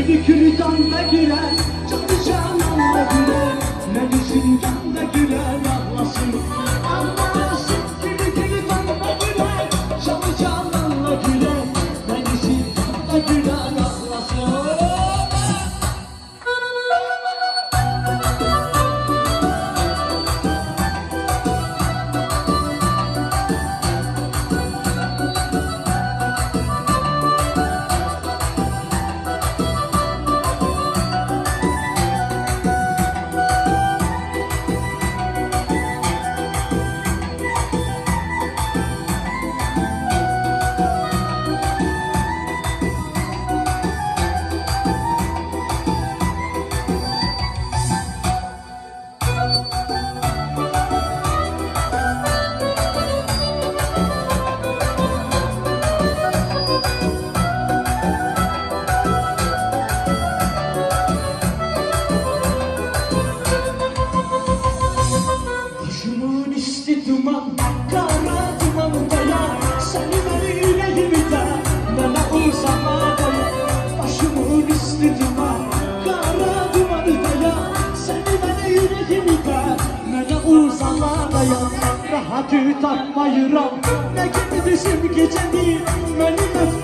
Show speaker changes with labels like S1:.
S1: Sevgili külü canla güler, canı cananla güler. Ne düşün canla güler, ağlasın, ağlasın. Külü canla güler, canı cananla güler. Ne düşün canla güler, ağlasın. Başımın üstü duman, kara duman daya. Seni beni yüreğimde, bana uzama daya. Başımın üstü duman, kara duman daya. Seni beni yüreğimde, bana uzama daya. Rahatı takmayıram, ne gibi düşüm geceni, benim